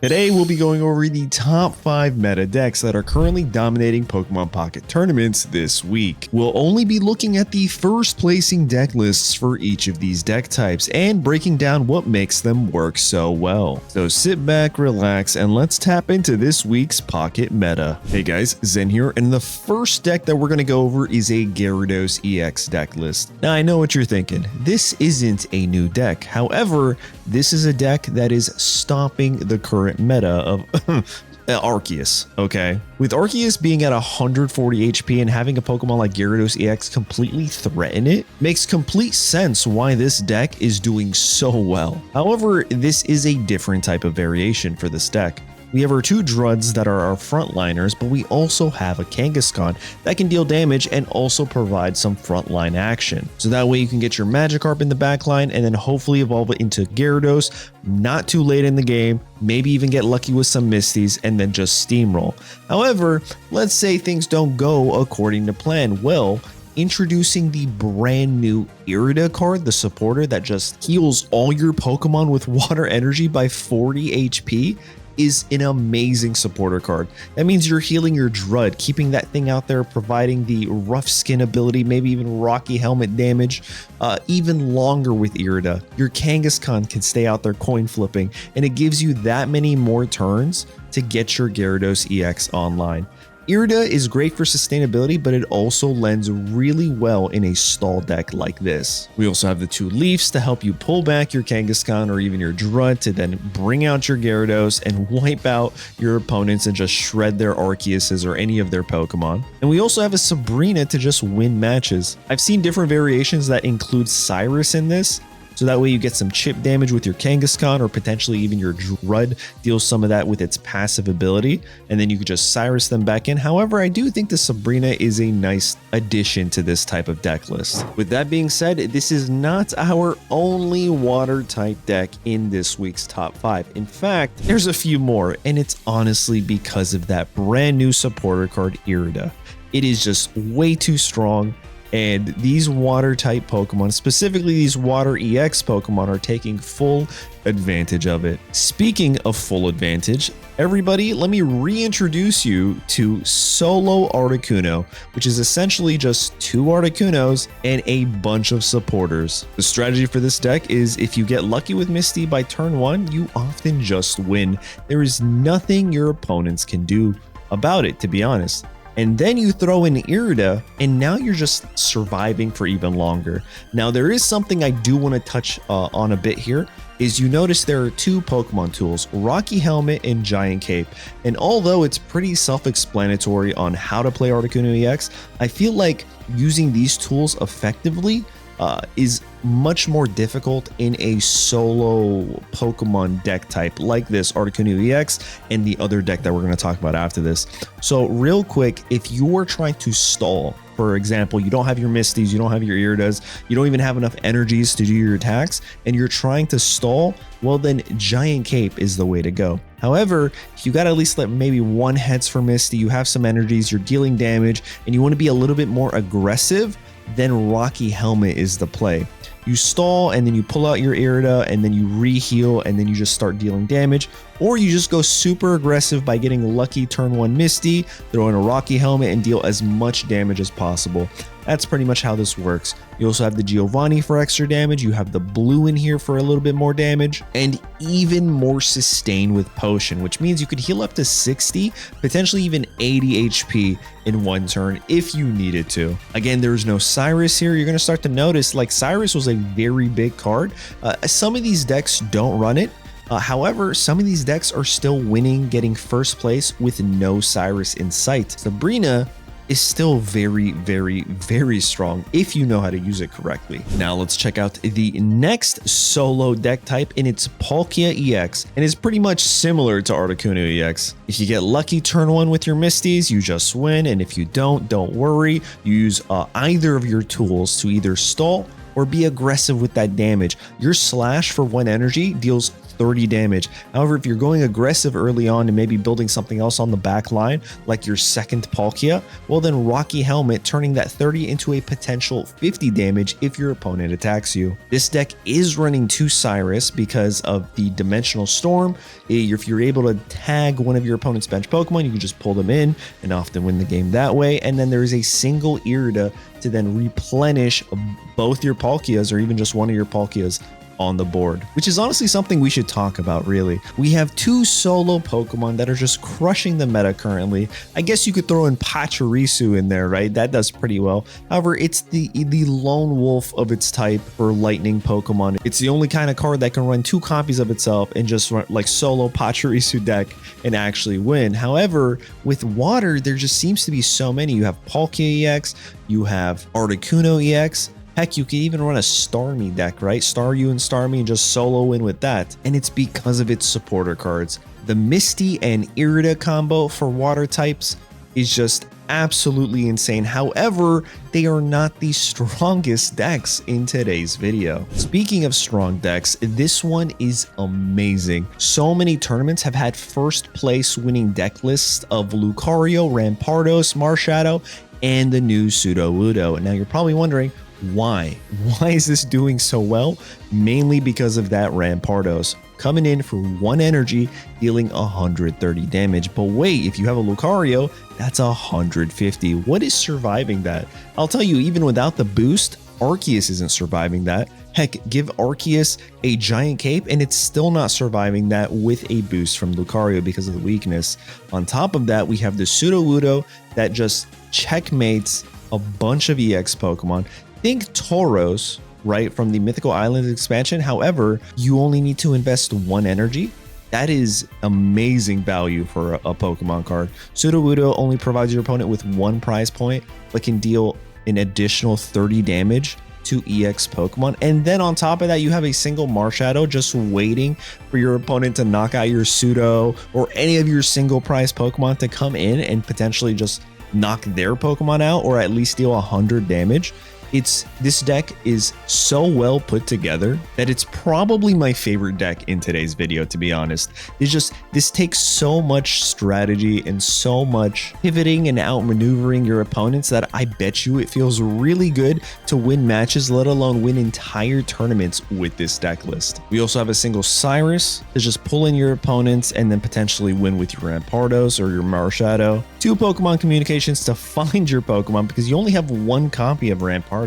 Today we'll be going over the top 5 meta decks that are currently dominating Pokemon Pocket tournaments this week. We'll only be looking at the first placing deck lists for each of these deck types and breaking down what makes them work so well. So sit back, relax, and let's tap into this week's Pocket meta. Hey guys, Zen here, and the first deck that we're going to go over is a Gyarados EX deck list. Now I know what you're thinking, this isn't a new deck. However, this is a deck that is stopping the current meta of Arceus, okay? With Arceus being at 140 HP and having a Pokemon like Gyarados EX completely threaten it, makes complete sense why this deck is doing so well. However, this is a different type of variation for this deck. We have our two Druds that are our frontliners, but we also have a Kangaskhan that can deal damage and also provide some frontline action. So that way you can get your Magikarp in the backline and then hopefully evolve it into Gyarados, not too late in the game, maybe even get lucky with some Misties and then just steamroll. However, let's say things don't go according to plan. Well, introducing the brand new Irida card, the supporter that just heals all your Pokemon with water energy by 40 HP, is an amazing supporter card. That means you're healing your Drud, keeping that thing out there, providing the rough skin ability, maybe even Rocky Helmet damage, even longer with Irida. Your Kangaskhan can stay out there coin flipping, and it gives you that many more turns to get your Gyarados EX online. Irida is great for sustainability, but it also lends really well in a stall deck like this. We also have the two Leafs to help you pull back your Kangaskhan or even your Drud to then bring out your Gyarados and wipe out your opponents and just shred their Arceuses or any of their Pokemon. And we also have a Sabrina to just win matches. I've seen different variations that include Cyrus in this, so that way you get some chip damage with your Kangaskhan or potentially even your Drud deals some of that with its passive ability, and then you could just Cyrus them back in. However, I do think the Sabrina is a nice addition to this type of deck list. With that being said, this is not our only water type deck in this week's top 5. In fact, there's a few more, and it's honestly because of that brand new supporter card Irida. It is just way too strong. And these water type Pokemon, specifically these water EX Pokemon, are taking full advantage of it. Speaking of full advantage, everybody, let me reintroduce you to Solo Articuno, which is essentially just two Articunos and a bunch of supporters. The strategy for this deck is if you get lucky with Misty by turn 1, you often just win. There is nothing your opponents can do about it, to be honest. And then you throw in Irida, and now you're just surviving for even longer. Now, there is something I do want to touch on a bit here, is you notice there are two Pokemon tools, Rocky Helmet and Giant Cape. And although it's pretty self-explanatory on how to play Articuno EX, I feel like using these tools effectively is much more difficult in a solo Pokemon deck type like this Articuno EX and the other deck that we're going to talk about after this. So real quick, if you are trying to stall, for example, you don't have your Misties, you don't have your Iridas, you don't even have enough energies to do your attacks, and you're trying to stall, well then Giant Cape is the way to go. However, if you got to at least let maybe one heads for Misty, you have some energies, you're dealing damage, and you want to be a little bit more aggressive, then Rocky Helmet is the play. You stall and then you pull out your Irida and then you re-heal and then you just start dealing damage, or you just go super aggressive by getting lucky turn 1 Misty, throw in a Rocky Helmet and deal as much damage as possible. That's pretty much how this works. You also have the Giovanni for extra damage, you have the blue in here for a little bit more damage, and even more sustain with Potion, which means you could heal up to 60, potentially even 80 HP in one turn if you needed to. Again, there's no Cyrus here. You're going to start to notice like Cyrus was a very big card. Some of these decks don't run it. However, some of these decks are still winning, getting first place with no Cyrus in sight. Sabrina is still very, very, very strong if you know how to use it correctly. Now let's check out the next solo deck type, and it's Palkia EX, and it's pretty much similar to Articuno EX. If you get lucky turn 1 with your Misties, you just win, and if you don't worry. You use either of your tools to either stall or be aggressive with that damage. Your slash for 1 energy deals 30 damage. However, if you're going aggressive early on and maybe building something else on the back line, like your second Palkia, well then Rocky Helmet, turning that 30 into a potential 50 damage if your opponent attacks you. This deck is running 2 Cyrus because of the Dimensional Storm. If you're able to tag one of your opponent's bench Pokemon, you can just pull them in and often win the game that way. And then there is a single Irida to then replenish both your Palkias or even just one of your Palkias on the board, which is honestly something we should talk about. Really, we have 2 solo Pokemon that are just crushing the meta currently. I guess you could throw in Pachirisu in there, right? That does pretty well. However, it's the lone wolf of its type for lightning Pokemon. It's the only kind of card that can run 2 copies of itself and just run like solo Pachirisu deck and actually win. However, with water, there just seems to be so many. You have Palkia EX, you have Articuno EX. Heck, you could even run a Starmie deck, right? Staryu and Starmie and just solo win with that. And it's because of its supporter cards. The Misty and Irida combo for water types is just absolutely insane. However, they are not the strongest decks in today's video. Speaking of strong decks, this one is amazing. So many tournaments have had first place winning deck lists of Lucario, Rampardos, Marshadow, and the new Sudowoodo. Now you're probably wondering, why is this doing so well? Mainly because of that Rampardos coming in for 1 energy, dealing 130 damage. But wait, if you have a Lucario, that's 150. What is surviving that? I'll tell you, even without the boost, Arceus isn't surviving that. Heck, give Arceus a giant cape and it's still not surviving that with a boost from Lucario because of the weakness. On top of that, we have the Sudowoodo that just checkmates a bunch of EX Pokemon. Think Tauros, right, from the Mythical Islands expansion. However, you only need to invest 1 energy. That is amazing value for a Pokemon card. Sudowoodo only provides your opponent with 1 prize point, but can deal an additional 30 damage to EX Pokemon. And then on top of that, you have a single Marshadow just waiting for your opponent to knock out your Pseudo or any of your single prize Pokemon to come in and potentially just knock their Pokemon out or at least deal 100 damage. This deck is so well put together that it's probably my favorite deck in today's video, to be honest. This takes so much strategy and so much pivoting and outmaneuvering your opponents that I bet you it feels really good to win matches, let alone win entire tournaments with this deck list. We also have a single Cyrus to just pull in your opponents and then potentially win with your Rampardos or your Marshadow. 2 Pokemon communications to find your Pokemon because you only have 1 copy of Rampardos.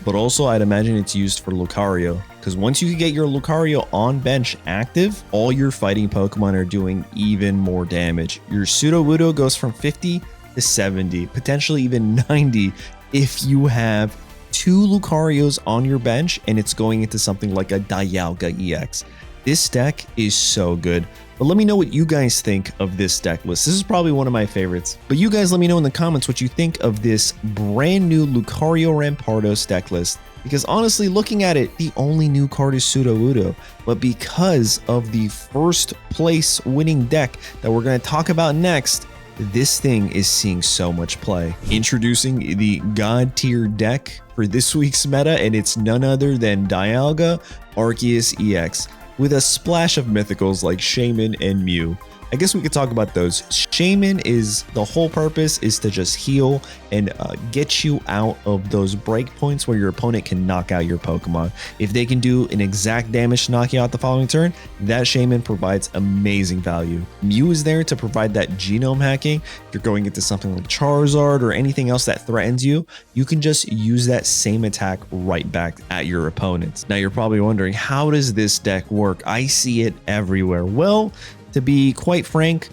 But also I'd imagine it's used for Lucario, because once you get your Lucario on bench active, all your fighting Pokemon are doing even more damage. Your Sudowoodo goes from 50 to 70, potentially even 90 if you have 2 Lucarios on your bench and it's going into something like a Dialga EX. This deck is so good. But let me know what you guys think of this deck list. This is probably one of my favorites. But you guys let me know in the comments what you think of this brand new Lucario Rampardos deck list. Because honestly, looking at it, the only new card is Sudowoodo. But because of the first place winning deck that we're going to talk about next, this thing is seeing so much play. Introducing the God tier deck for this week's meta, and it's none other than Dialga Arceus EX, with a splash of mythicals like Shaman and Mew. I guess we could talk about those. Shaman is, the whole purpose is to just heal and get you out of those break points where your opponent can knock out your Pokemon. If they can do an exact damage to knock you out the following turn, that Shaman provides amazing value. Mew is there to provide that genome hacking. If you're going into something like Charizard or anything else that threatens you, you can just use that same attack right back at your opponents. Now you're probably wondering, how does this deck work? I see it everywhere. Well, to be quite frank,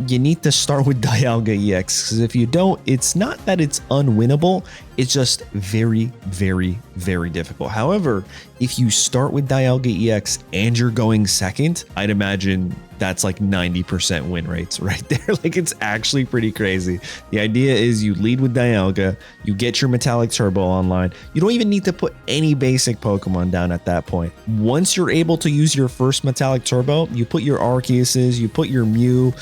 you need to start with Dialga EX, because if you don't, it's not that it's unwinnable, it's just very, very, very difficult. However, if you start with Dialga EX and you're going second, I'd imagine that's like 90% win rates right there. Like, it's actually pretty crazy. The idea is you lead with Dialga, you get your Metallic Turbo online. You don't even need to put any basic Pokemon down at that point. Once you're able to use your first Metallic Turbo, you put your Arceuses, you put your Mew,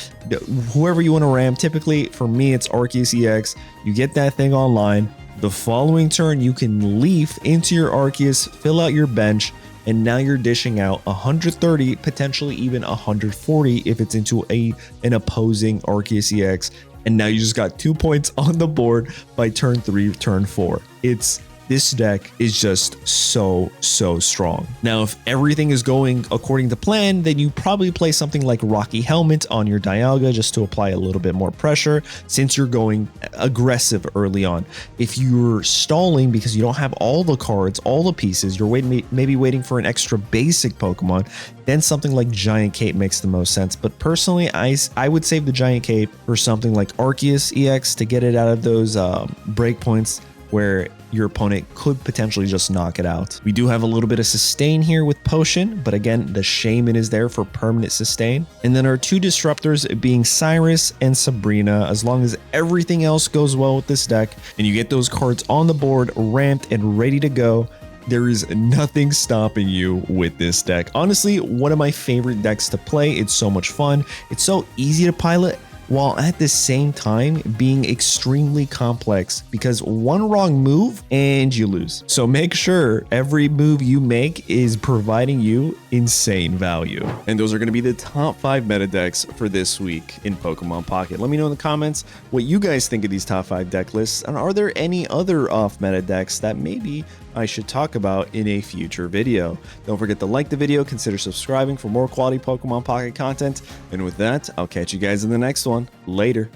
whoever you want to ram. Typically, for me, it's Arceus EX. You get that thing online. The following turn, you can leaf into your Arceus, fill out your bench, and now you're dishing out 130, potentially even 140 if it's into an opposing Arceus EX, and now you just got 2 points on the board by turn 3, turn 4. This deck is just so strong. Now, if everything is going according to plan, then you probably play something like Rocky Helmet on your Dialga just to apply a little bit more pressure since you're going aggressive early on. If you're stalling because you don't have all the cards, all the pieces, you're maybe waiting for an extra basic Pokemon, then something like Giant Cape makes the most sense. But personally, I would save the Giant Cape for something like Arceus EX to get it out of those breakpoints where your opponent could potentially just knock it out. We do have a little bit of sustain here with Potion, but again, the Shaman is there for permanent sustain. And then our 2 disruptors being Cyrus and Sabrina. As long as everything else goes well with this deck and you get those cards on the board, ramped and ready to go, there is nothing stopping you with this deck. Honestly, one of my favorite decks to play. It's so much fun. It's so easy to pilot, while at the same time being extremely complex, because one wrong move and you lose. So make sure every move you make is providing you insane value. And those are going to be the top 5 meta decks for this week in Pokemon Pocket. Let me know in the comments what you guys think of these top 5 deck lists, and are there any other off meta decks that maybe I should talk about in a future video. Don't forget to like the video, consider subscribing for more quality Pokemon Pocket content, and with that, I'll catch you guys in the next one. Later.